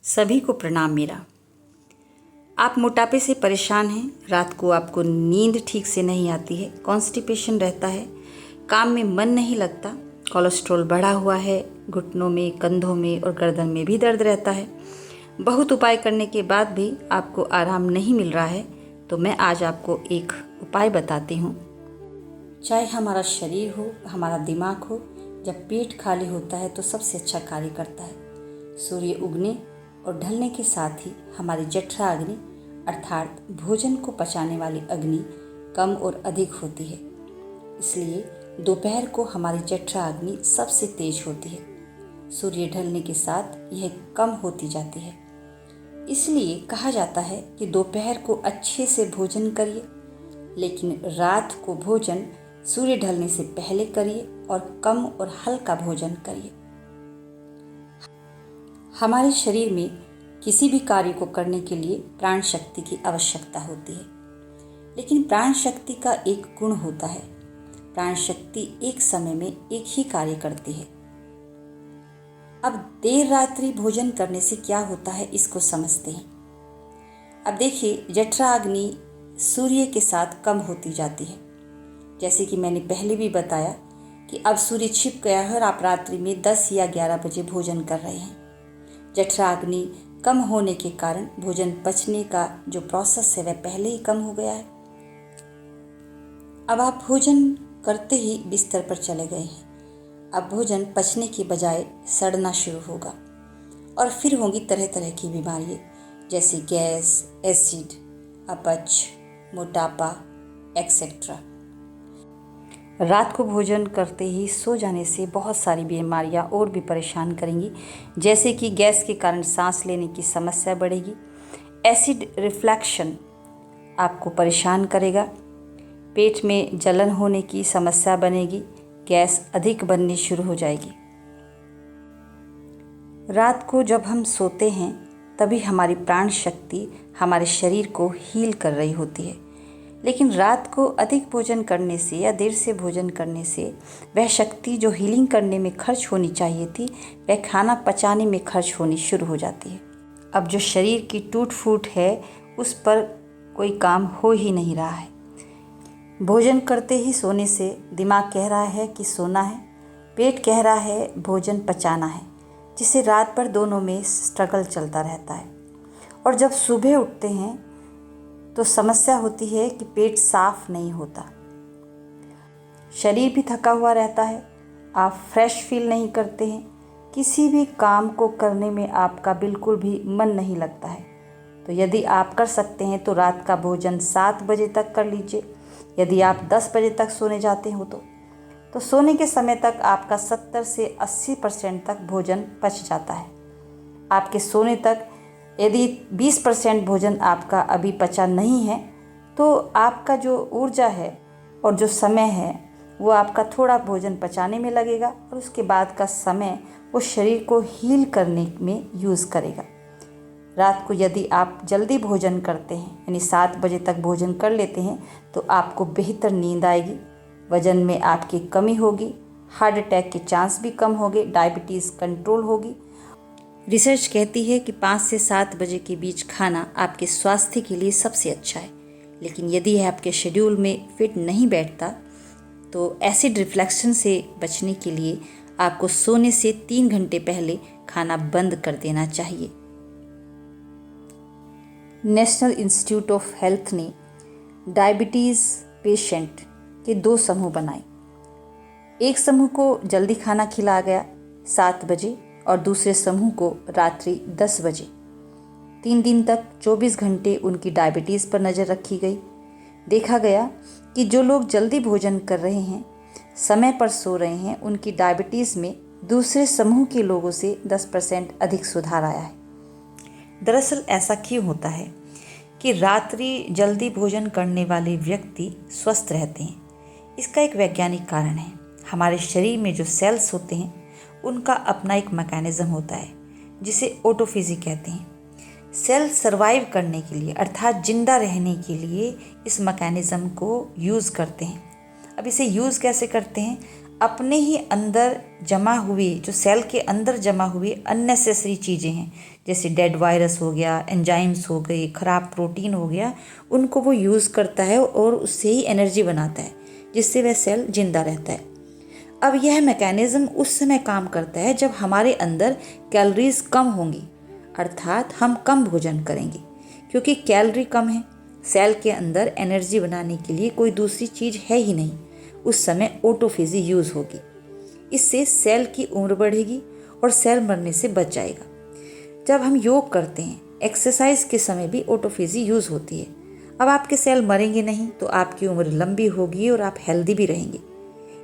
सभी को प्रणाम मेरा। आप मोटापे से परेशान हैं, रात को आपको नींद ठीक से नहीं आती है, कॉन्स्टिपेशन रहता है, काम में मन नहीं लगता, कोलेस्ट्रॉल बढ़ा हुआ है, घुटनों में, कंधों में और गर्दन में भी दर्द रहता है। बहुत उपाय करने के बाद भी आपको आराम नहीं मिल रहा है, तो मैं आज आपको एक उपाय बताती हूँ। चाहे हमारा शरीर हो, हमारा दिमाग हो, जब पेट खाली होता है तो सबसे अच्छा कार्य करता है। सूर्य उगने और ढलने के साथ ही हमारी जठरा अग्नि अर्थात भोजन को पचाने वाली अग्नि कम और अधिक होती है। इसलिए दोपहर को हमारी जठरा अग्नि सबसे तेज होती है। सूर्य ढलने के साथ यह कम होती जाती है। इसलिए कहा जाता है कि दोपहर को अच्छे से भोजन करिए, लेकिन रात को भोजन सूर्य ढलने से पहले करिए और कम और हल्का भोजन करिए। हमारे शरीर में किसी भी कार्य को करने के लिए प्राण शक्ति की आवश्यकता होती है, लेकिन प्राण शक्ति का एक गुण होता है। प्राण शक्ति एक समय में एक ही कार्य करती है। अब देर रात्रि भोजन करने से क्या होता है, इसको समझते हैं। अब देखिए, जठरा अग्नि सूर्य के साथ कम होती जाती है। जैसे कि मैंने पहले भी बताया कि अब सूर्य छिप गया है और आप रात्रि में 10 या 11 बजे भोजन कर रहे हैं। जठरा अग्नि कम होने के कारण भोजन पचने का जो प्रोसेस है वह पहले ही कम हो गया है। अब आप भोजन करते ही बिस्तर पर चले गए हैं। अब भोजन पचने के बजाय सड़ना शुरू होगा और फिर होंगी तरह तरह की बीमारियां, जैसे गैस, एसिड, अपच, मोटापा एक्सेट्रा। रात को भोजन करते ही सो जाने से बहुत सारी बीमारियां और भी परेशान करेंगी, जैसे कि गैस के कारण सांस लेने की समस्या बढ़ेगी, एसिड रिफ्लक्शन आपको परेशान करेगा, पेट में जलन होने की समस्या बनेगी, गैस अधिक बननी शुरू हो जाएगी। रात को जब हम सोते हैं तभी हमारी प्राण शक्ति हमारे शरीर को हील कर रही होती है, लेकिन रात को अधिक भोजन करने से या देर से भोजन करने से वह शक्ति जो हीलिंग करने में खर्च होनी चाहिए थी, वह खाना पचाने में खर्च होनी शुरू हो जाती है। अब जो शरीर की टूट फूट है उस पर कोई काम हो ही नहीं रहा है। भोजन करते ही सोने से दिमाग कह रहा है कि सोना है, पेट कह रहा है भोजन पचाना है, जिससे रात भर दोनों में स्ट्रगल चलता रहता है। और जब सुबह उठते हैं तो समस्या होती है कि पेट साफ नहीं होता, शरीर भी थका हुआ रहता है, आप फ्रेश फील नहीं करते हैं, किसी भी काम को करने में आपका बिल्कुल भी मन नहीं लगता है। तो यदि आप कर सकते हैं तो रात का भोजन 7 बजे तक कर लीजिए। यदि आप 10 बजे तक सोने जाते हो तो सोने के समय तक आपका 70 से 80% तक भोजन पच जाता है। आपके सोने तक यदि 20% भोजन आपका अभी पचा नहीं है तो आपका जो ऊर्जा है और जो समय है वो आपका थोड़ा भोजन पचाने में लगेगा और उसके बाद का समय वो शरीर को हील करने में यूज़ करेगा। रात को यदि आप जल्दी भोजन करते हैं, यानी 7 बजे तक भोजन कर लेते हैं, तो आपको बेहतर नींद आएगी, वज़न में आपकी कमी होगी, हार्ट अटैक के चांस भी कम होंगे, डायबिटीज़ कंट्रोल होगी। रिसर्च कहती है कि 5 से 7 बजे के बीच खाना आपके स्वास्थ्य के लिए सबसे अच्छा है, लेकिन यदि यह आपके शेड्यूल में फिट नहीं बैठता तो एसिड रिफ्लेक्शन से बचने के लिए आपको सोने से 3 घंटे पहले खाना बंद कर देना चाहिए। नेशनल इंस्टीट्यूट ऑफ हेल्थ ने डायबिटीज़ पेशेंट के 2 समूह बनाए। एक समूह को जल्दी खाना खिलाया गया 7 बजे और दूसरे समूह को रात्रि 10 बजे। 3 दिन तक 24 घंटे उनकी डायबिटीज़ पर नज़र रखी गई। देखा गया कि जो लोग जल्दी भोजन कर रहे हैं, समय पर सो रहे हैं, उनकी डायबिटीज़ में दूसरे समूह के लोगों से 10% अधिक सुधार आया है। दरअसल ऐसा क्यों होता है कि रात्रि जल्दी भोजन करने वाले व्यक्ति स्वस्थ रहते हैं? इसका एक वैज्ञानिक कारण है। हमारे शरीर में जो सेल्स होते हैं उनका अपना एक मैकेनिज़्म होता है जिसे ऑटोफेजी कहते हैं। सेल सर्वाइव करने के लिए अर्थात जिंदा रहने के लिए इस मैकेनिज़्म को यूज़ करते हैं। अब इसे यूज़ कैसे करते हैं? अपने ही अंदर जमा हुए, जो सेल के अंदर जमा हुए अननेसेसरी चीज़ें हैं, जैसे डेड वायरस हो गया, एंजाइम्स हो गए, ख़राब प्रोटीन हो गया, उनको वो यूज़ करता है और उससे ही एनर्जी बनाता है, जिससे वह सेल जिंदा रहता है। अब यह मैकेनिज़्म उस समय काम करता है जब हमारे अंदर कैलोरीज कम होंगी, अर्थात हम कम भोजन करेंगे। क्योंकि कैलोरी कम है, सेल के अंदर एनर्जी बनाने के लिए कोई दूसरी चीज़ है ही नहीं, उस समय ऑटोफेजी यूज़ होगी। इससे सेल की उम्र बढ़ेगी और सेल मरने से बच जाएगा। जब हम योग करते हैं, एक्सरसाइज के समय भी ऑटोफेजी यूज़ होती है। अब आपके सेल मरेंगे नहीं तो आपकी उम्र लंबी होगी और आप हेल्दी भी रहेंगे।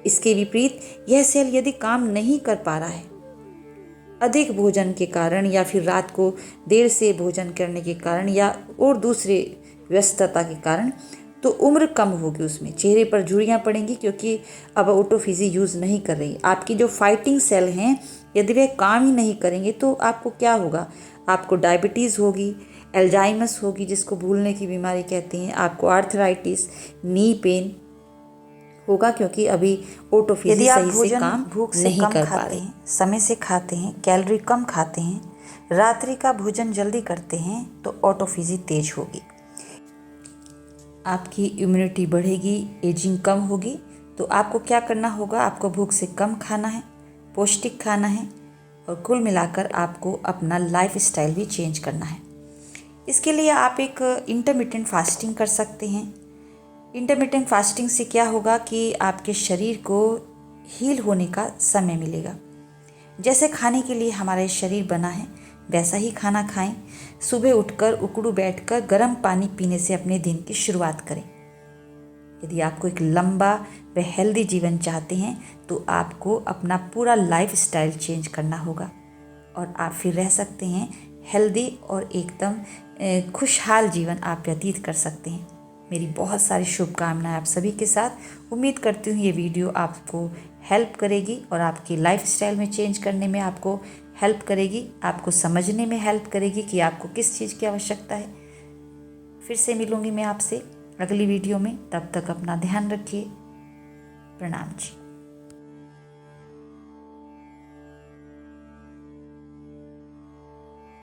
इसके विपरीत यह सेल यदि काम नहीं कर पा रहा है, अधिक भोजन के कारण या फिर रात को देर से भोजन करने के कारण या और दूसरे व्यस्तता के कारण, तो उम्र कम होगी, उसमें चेहरे पर झुर्रियाँ पड़ेंगी, क्योंकि अब ऑटोफेजी यूज़ नहीं कर रही। आपकी जो फाइटिंग सेल हैं, यदि वे काम ही नहीं करेंगे तो आपको क्या होगा? आपको डायबिटीज़ होगी, एल्जाइमस होगी जिसको भूलने की बीमारी कहते हैं, आपको आर्थराइटिस, नी पेन होगा, क्योंकि अभी ऑटोफेजी सही से काम भूख से नहीं कर पा रहे हैं, समय से खाते हैं, कैलोरी कम खाते हैं, रात्रि का भोजन जल्दी करते हैं, तो ऑटोफेजी तेज होगी, आपकी इम्यूनिटी बढ़ेगी, एजिंग कम होगी। तो आपको क्या करना होगा? आपको भूख से कम खाना है, पौष्टिक खाना है, और कुल मिलाकर आपको अपना लाइफ स्टाइल भी चेंज करना है। इसके लिए आप एक इंटरमिटेंट फास्टिंग कर सकते हैं। इंटरमिटेंट फास्टिंग से क्या होगा कि आपके शरीर को हील होने का समय मिलेगा। जैसे खाने के लिए हमारा शरीर बना है, वैसा ही खाना खाएं। सुबह उठकर उकड़ू बैठकर गर्म पानी पीने से अपने दिन की शुरुआत करें। यदि आपको एक लंबा व हेल्दी जीवन चाहते हैं तो आपको अपना पूरा लाइफ स्टाइल चेंज करना होगा, और आप फिर रह सकते हैं हेल्दी और एकदम खुशहाल जीवन आप व्यतीत कर सकते हैं। मेरी बहुत सारी शुभकामनाएं आप सभी के साथ। उम्मीद करती हूँ ये वीडियो आपको हेल्प करेगी और आपकी लाइफ स्टाइल में चेंज करने में आपको हेल्प करेगी, आपको समझने में हेल्प करेगी कि आपको किस चीज़ की आवश्यकता है। फिर से मिलूँगी मैं आपसे अगली वीडियो में, तब तक अपना ध्यान रखिए। प्रणाम जी।